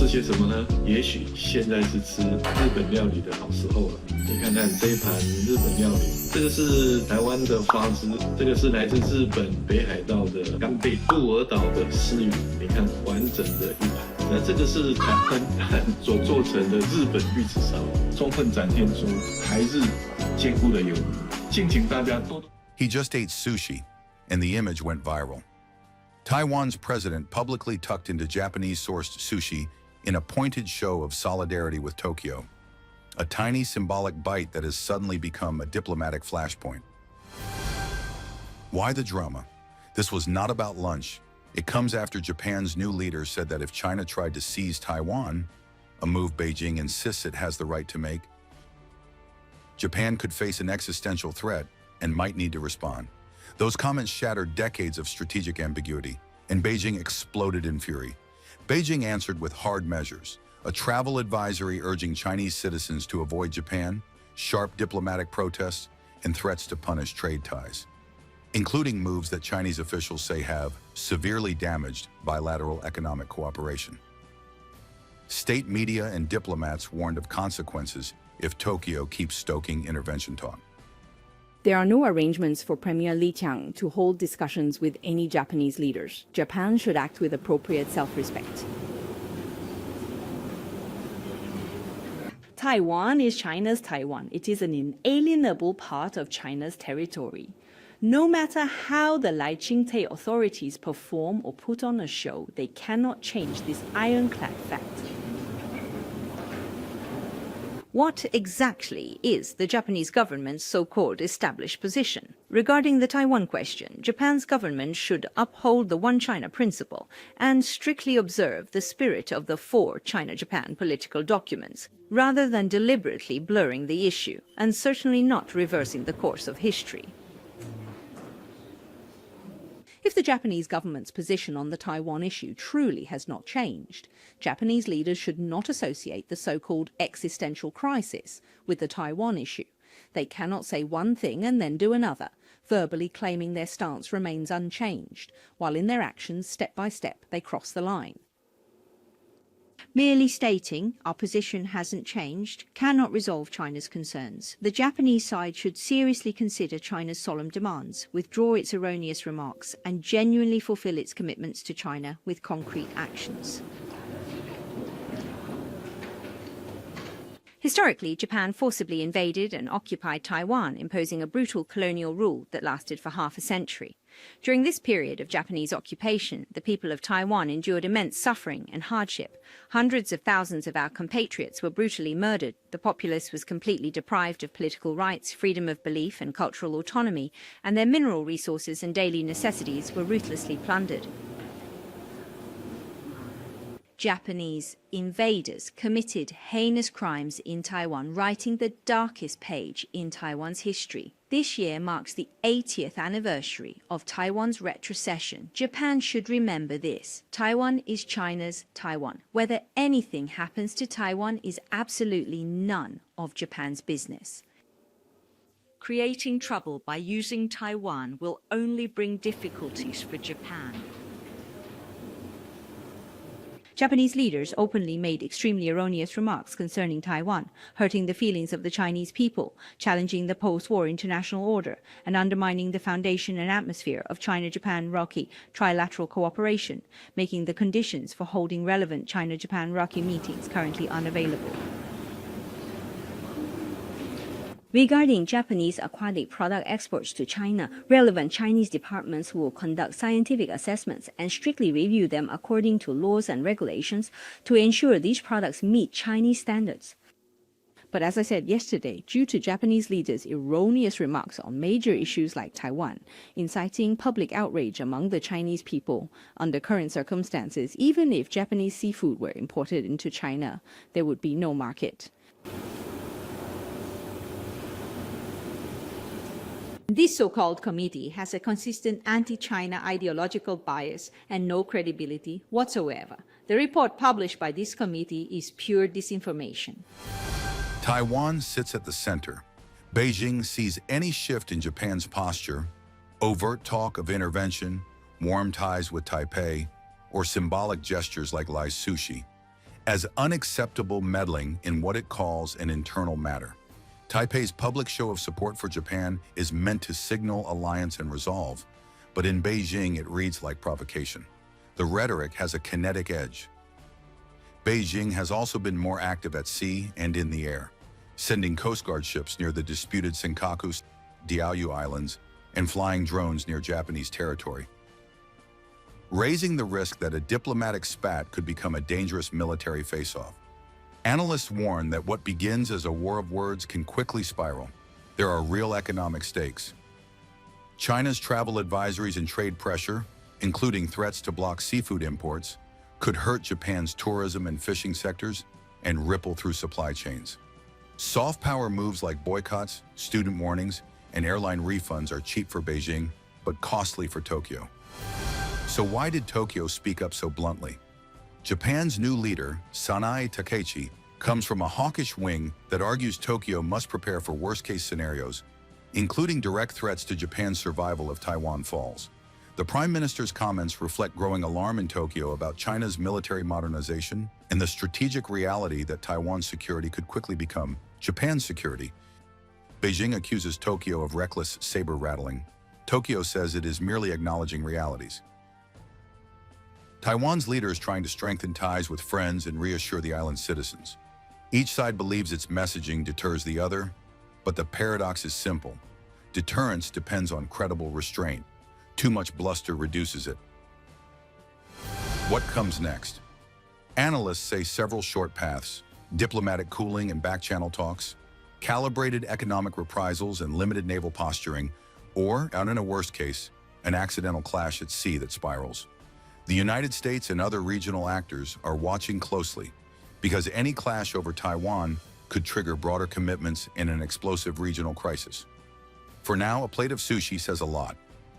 些什么呢？也许现在是吃日本料理的好时候了。你看看这一盘日本料理，这个是台湾的花枝，这个是来自日本北海道的干贝，鹿儿岛的丝鱼。你看完整的一盘。那这个是台湾所做成的日本玉子烧，充分展现出台日坚固的友谊。敬请大家多多。He just ate sushi, and the image went viral. Taiwan's president publicly tucked into Japanese-sourced sushi in a pointed show of solidarity with Tokyo, a tiny symbolic bite that has suddenly become a diplomatic flashpoint. Why the drama? This was not about lunch. It comes after Japan's new leader said that if China tried to seize Taiwan, a move Beijing insists it has the right to make, Japan could face an existential threat and might need to respond. Those comments shattered decades of strategic ambiguity, and Beijing exploded in fury. Beijing answered with hard measures, a travel advisory urging Chinese citizens to avoid Japan, sharp diplomatic protests, and threats to punish trade ties, including moves that Chinese officials say have severely damaged bilateral economic cooperation. State media and diplomats warned of consequences if Tokyo keeps stoking intervention talk. There are no arrangements for Premier Li Qiang to hold discussions with any Japanese leaders. Japan should act with appropriate self-respect. Taiwan is China's Taiwan. It is an inalienable part of China's territory. No matter how the Ching-te authorities perform or put on a show, they cannot change this ironclad fact. What exactly is the Japanese government's so-called established position? Regarding the Taiwan question, Japan's government should uphold the One China principle and strictly observe the spirit of the four China-Japan political documents, rather than deliberately blurring the issue, and certainly not reversing the course of history. If the Japanese government's position on the Taiwan issue truly has not changed, Japanese leaders should not associate the so-called existential crisis with the Taiwan issue. They cannot say one thing and then do another, verbally claiming their stance remains unchanged, while in their actions, step by step, they cross the line. Merely stating our position hasn't changed cannot resolve China's concerns. The Japanese side should seriously consider China's solemn demands, withdraw its erroneous remarks, and genuinely fulfill its commitments to China with concrete actions. Historically, Japan forcibly invaded and occupied Taiwan, imposing a brutal colonial rule that lasted for half a century. During this period of Japanese occupation, the people of Taiwan endured immense suffering and hardship. Hundreds of thousands of our compatriots were brutally murdered. The populace was completely deprived of political rights, freedom of belief, and cultural autonomy, and their mineral resources and daily necessities were ruthlessly plundered. Japanese invaders committed heinous crimes in Taiwan, writing the darkest page in Taiwan's history. This year marks the 80th anniversary of Taiwan's retrocession. Japan should remember this. Taiwan is China's Taiwan. Whether anything happens to Taiwan is absolutely none of Japan's business. Creating trouble by using Taiwan will only bring difficulties for Japan. Japanese leaders openly made extremely erroneous remarks concerning Taiwan, hurting the feelings of the Chinese people, challenging the post-war international order, and undermining the foundation and atmosphere of China-Japan-ROCKY trilateral cooperation, making the conditions for holding relevant China-Japan-ROCKY meetings currently unavailable. Regarding Japanese aquatic product exports to China, relevant Chinese departments will conduct scientific assessments and strictly review them according to laws and regulations to ensure these products meet Chinese standards. But as I said yesterday, due to Japanese leaders' erroneous remarks on major issues like Taiwan, inciting public outrage among the Chinese people, under current circumstances, even if Japanese seafood were imported into China, there would be no market. This so-called committee has a consistent anti-China ideological bias and no credibility whatsoever. The report published by this committee is pure disinformation. Taiwan sits at the center. Beijing sees any shift in Japan's posture, overt talk of intervention, warm ties with Taipei, or symbolic gestures like Sushi, as unacceptable meddling in what it calls an internal matter. Taipei's public show of support for Japan is meant to signal alliance and resolve, but in Beijing it reads like provocation. The rhetoric has a kinetic edge. Beijing has also been more active at sea and in the air, sending Coast Guard ships near the disputed Senkaku Diaoyu Islands and flying drones near Japanese territory, raising the risk that a diplomatic spat could become a dangerous military face-off. Analysts warn that what begins as a war of words can quickly spiral. There are real economic stakes. China's travel advisories and trade pressure, including threats to block seafood imports, could hurt Japan's tourism and fishing sectors and ripple through supply chains. Soft power moves like boycotts, student warnings, and airline refunds are cheap for Beijing, but costly for Tokyo. So why did Tokyo speak up so bluntly? Japan's new leader, Sanae Takaichi, comes from a hawkish wing that argues Tokyo must prepare for worst-case scenarios, including direct threats to Japan's survival if Taiwan falls. The Prime Minister's comments reflect growing alarm in Tokyo about China's military modernization and the strategic reality that Taiwan's security could quickly become Japan's security. Beijing accuses Tokyo of reckless saber-rattling. Tokyo says it is merely acknowledging realities. Taiwan's leader is trying to strengthen ties with friends and reassure the island's citizens. Each side believes its messaging deters the other, but the paradox is simple. Deterrence depends on credible restraint. Too much bluster reduces it. What comes next? Analysts say several short paths: diplomatic cooling and back-channel talks, calibrated economic reprisals and limited naval posturing, or, and in a worst case, an accidental clash at sea that spirals. The United States and other regional actors are watching closely because any clash over Taiwan could trigger broader commitments in an explosive regional crisis. For now, a plate of sushi says a lot.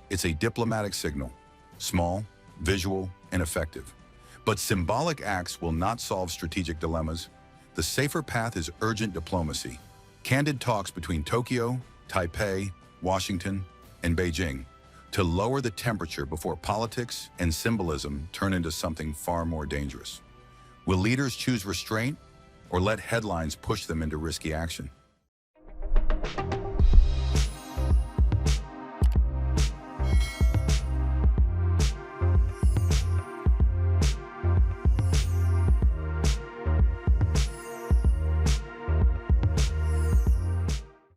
It's a diplomatic signal, small, visual, and effective. But symbolic acts will not solve strategic dilemmas. The safer path is urgent diplomacy, candid talks between Tokyo, Taipei, Washington, and Beijing to lower the temperature before politics and symbolism turn into something far more dangerous. Will leaders choose restraint or let headlines push them into risky action?